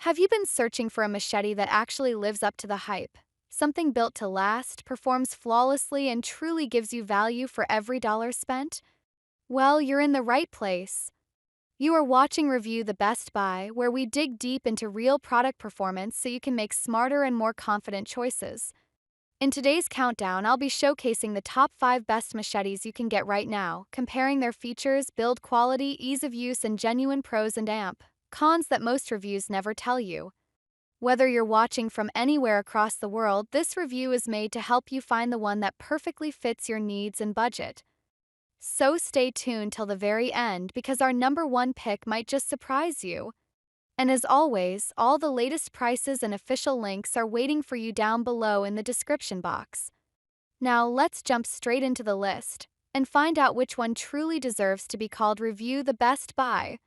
Have you been searching for a machete that actually lives up to the hype? Something built to last, performs flawlessly, and truly gives you value for every dollar spent? Well, you're in the right place. You are watching Review the Best Buy, where we dig deep into real product performance so you can make smarter and more confident choices. In today's countdown, I'll be showcasing the top 5 best machetes you can get right now, comparing their features, build quality, ease of use, and genuine pros and cons that most reviews never tell you. Whether you're watching from anywhere across the world, this review is made to help you find the one that perfectly fits your needs and budget. So stay tuned till the very end because our number one pick might just surprise you. And as always, all the latest prices and official links are waiting for you down below in the description box. Now let's jump straight into the list and find out which one truly deserves to be called Review the Best Buy.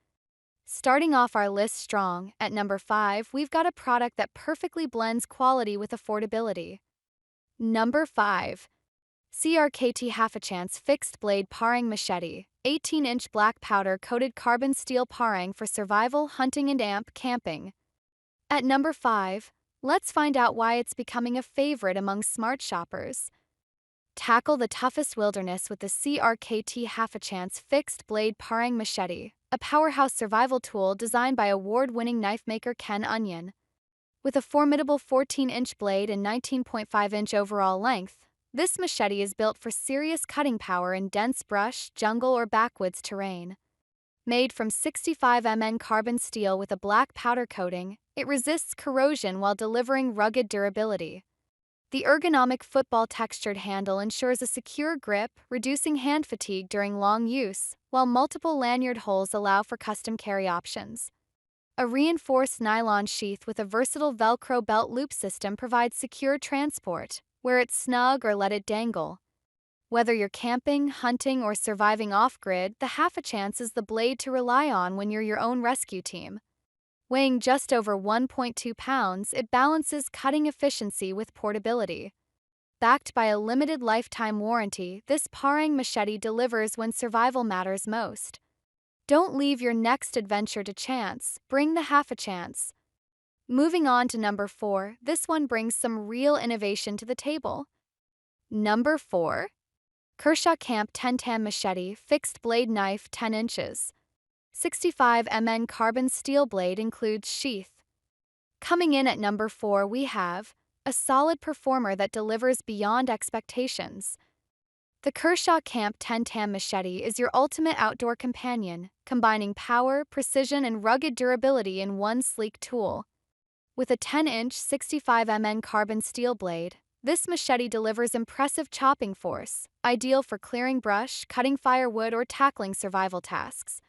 Starting off our list strong, at number 5, we've got a product that perfectly blends quality with affordability. Number 5. CRKT Halfachance Fixed Blade Paring Machete, 18-inch black powder-coated carbon steel paring for survival, hunting, and camping. At number 5, let's find out why it's becoming a favorite among smart shoppers. Tackle the toughest wilderness with the CRKT Halfachance Fixed Blade Paring Machete, a powerhouse survival tool designed by award-winning knife maker Ken Onion. With a formidable 14-inch blade and 19.5-inch overall length, this machete is built for serious cutting power in dense brush, jungle, or backwoods terrain. Made from 65 carbon steel with a black powder coating, it resists corrosion while delivering rugged durability. The ergonomic football textured handle ensures a secure grip, reducing hand fatigue during long use, while multiple lanyard holes allow for custom carry options. A reinforced nylon sheath with a versatile Velcro belt loop system provides secure transport. Wear it snug or let it dangle. Whether you're camping, hunting, or surviving off-grid, the Halfachance is the blade to rely on when you're your own rescue team. Weighing just over 1.2 pounds, it balances cutting efficiency with portability. Backed by a limited lifetime warranty, this paring machete delivers when survival matters most. Don't leave your next adventure to chance, bring the Halfachance. Moving on to number 4, this one brings some real innovation to the table. Number 4. Kershaw Camp 1010 Machete Fixed Blade Knife 10 inches. 65 carbon steel blade includes sheath. Coming in at number 4, we have a solid performer that delivers beyond expectations. The Kershaw Camp 1010 Machete is your ultimate outdoor companion, combining power, precision, and rugged durability in one sleek tool. With a 10-inch 65 carbon steel blade, this machete delivers impressive chopping force, ideal for clearing brush, cutting firewood, or tackling survival tasks.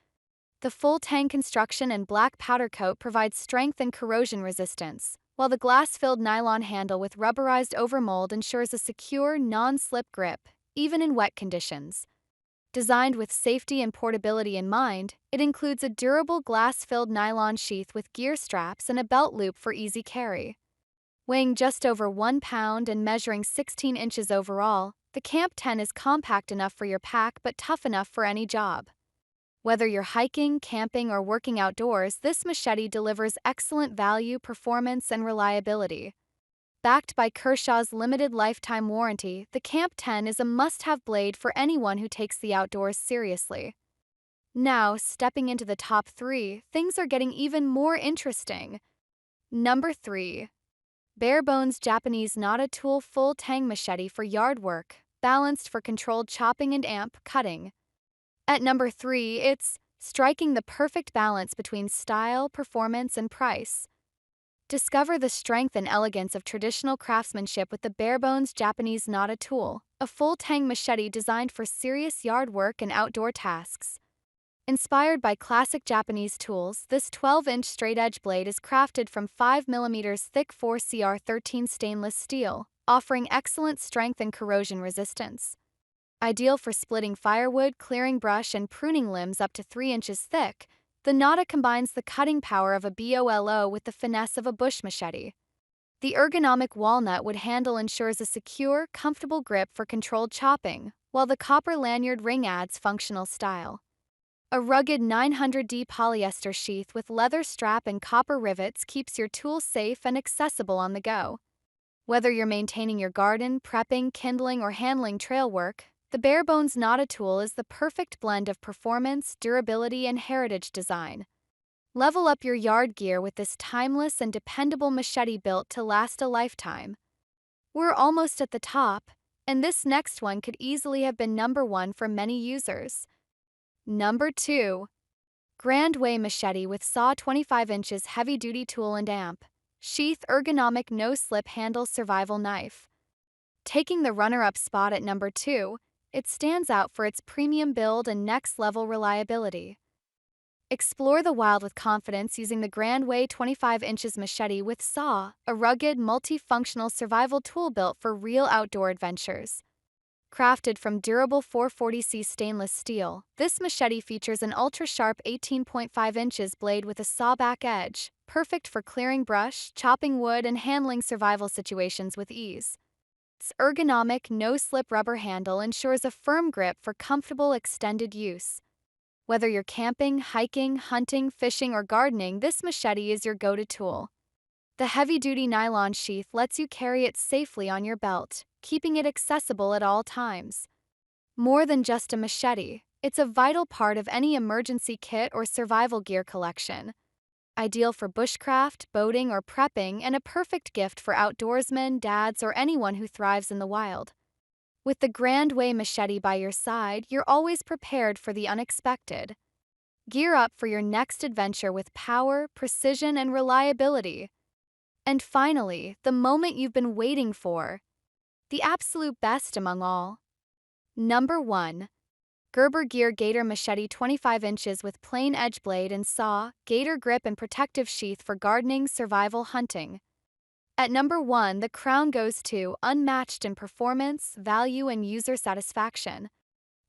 The full Tang construction and black powder coat provides strength and corrosion resistance, while the glass-filled nylon handle with rubberized overmold ensures a secure, non-slip grip, even in wet conditions. Designed with safety and portability in mind, it includes a durable glass-filled nylon sheath with gear straps and a belt loop for easy carry. Weighing just over 1 pound and measuring 16 inches overall, the Camp 10 is compact enough for your pack but tough enough for any job. Whether you're hiking, camping, or working outdoors, this machete delivers excellent value, performance, and reliability. Backed by Kershaw's limited lifetime warranty, the Camp 10 is a must-have blade for anyone who takes the outdoors seriously. Now, stepping into the top 3, things are getting even more interesting. Number 3. Barebones Japanese Nata Tool Full Tang Machete for yard work, balanced for controlled chopping and cutting. At number 3, it's striking the perfect balance between style, performance, and price. Discover the strength and elegance of traditional craftsmanship with the Barebones Japanese Nata Tool, a full Tang machete designed for serious yard work and outdoor tasks. Inspired by classic Japanese tools, this 12-inch straight-edge blade is crafted from 5mm thick 4CR13 stainless steel, offering excellent strength and corrosion resistance. Ideal for splitting firewood, clearing brush, and pruning limbs up to 3 inches thick, the Nata combines the cutting power of a BOLO with the finesse of a bush machete. The ergonomic walnut wood handle ensures a secure, comfortable grip for controlled chopping, while the copper lanyard ring adds functional style. A rugged 900D polyester sheath with leather strap and copper rivets keeps your tool safe and accessible on the go. Whether you're maintaining your garden, prepping, kindling, or handling trail work, the Barebones Nata tool is the perfect blend of performance, durability, and heritage design. Level up your yard gear with this timeless and dependable machete built to last a lifetime. We're almost at the top, and this next one could easily have been number one for many users. Number 2. Grand Way Machete with Saw 25 inches heavy-duty tool and amp. Sheath ergonomic no-slip handle survival knife. Taking the runner-up spot at number 2, it stands out for its premium build and next-level reliability. Explore the wild with confidence using the Grand Way 25 inches machete with Saw, a rugged, multifunctional survival tool built for real outdoor adventures. Crafted from durable 440C stainless steel, this machete features an ultra-sharp 18.5 inches blade with a sawback edge, perfect for clearing brush, chopping wood, and handling survival situations with ease. Its ergonomic, no-slip rubber handle ensures a firm grip for comfortable extended use. Whether you're camping, hiking, hunting, fishing, or gardening, this machete is your go-to tool. The heavy-duty nylon sheath lets you carry it safely on your belt, keeping it accessible at all times. More than just a machete, it's a vital part of any emergency kit or survival gear collection. Ideal for bushcraft, boating, or prepping, and a perfect gift for outdoorsmen, dads, or anyone who thrives in the wild. With the Grand Way machete by your side, you're always prepared for the unexpected. Gear up for your next adventure with power, precision, and reliability. And finally, the moment you've been waiting for. The absolute best among all. Number 1. Gerber Gear Gator Machete 25 inches with plain edge blade and saw, Gator grip and protective sheath for gardening, survival, hunting. At number 1, the crown goes to unmatched in performance, value, and user satisfaction.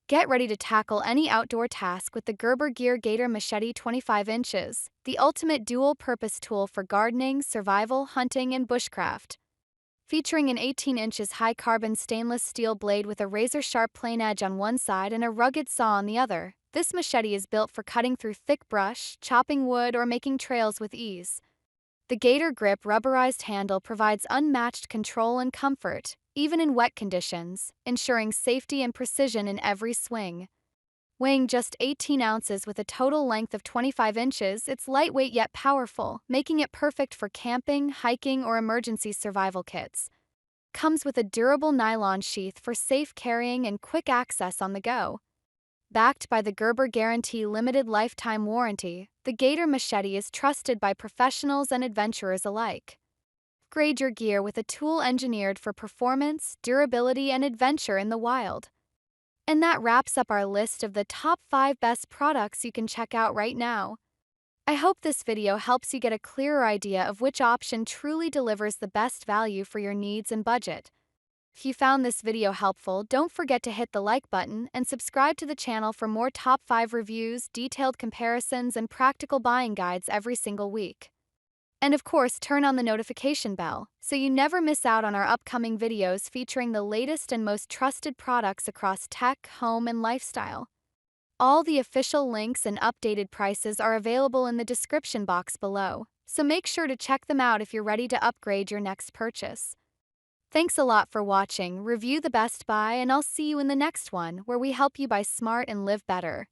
Get ready to tackle any outdoor task with the Gerber Gear Gator Machete 25 inches, the ultimate dual-purpose tool for gardening, survival, hunting, and bushcraft. Featuring an 18 inches high-carbon stainless steel blade with a razor-sharp plain edge on one side and a rugged saw on the other, this machete is built for cutting through thick brush, chopping wood, or making trails with ease. The Gator grip rubberized handle provides unmatched control and comfort, even in wet conditions, ensuring safety and precision in every swing. Weighing just 18 ounces with a total length of 25 inches, it's lightweight yet powerful, making it perfect for camping, hiking, or emergency survival kits. Comes with a durable nylon sheath for safe carrying and quick access on the go. Backed by the Gerber Guarantee Limited Lifetime Warranty, the Gator machete is trusted by professionals and adventurers alike. Upgrade your gear with a tool engineered for performance, durability, and adventure in the wild. And that wraps up our list of the top 5 best products you can check out right now. I hope this video helps you get a clearer idea of which option truly delivers the best value for your needs and budget. If you found this video helpful, don't forget to hit the like button and subscribe to the channel for more top 5 reviews, detailed comparisons, and practical buying guides every single week. And of course, turn on the notification bell so you never miss out on our upcoming videos featuring the latest and most trusted products across tech, home, and lifestyle. All the official links and updated prices are available in the description box below, so make sure to check them out if you're ready to upgrade your next purchase. Thanks a lot for watching. Review the Best Buy, and I'll see you in the next one where we help you buy smart and live better.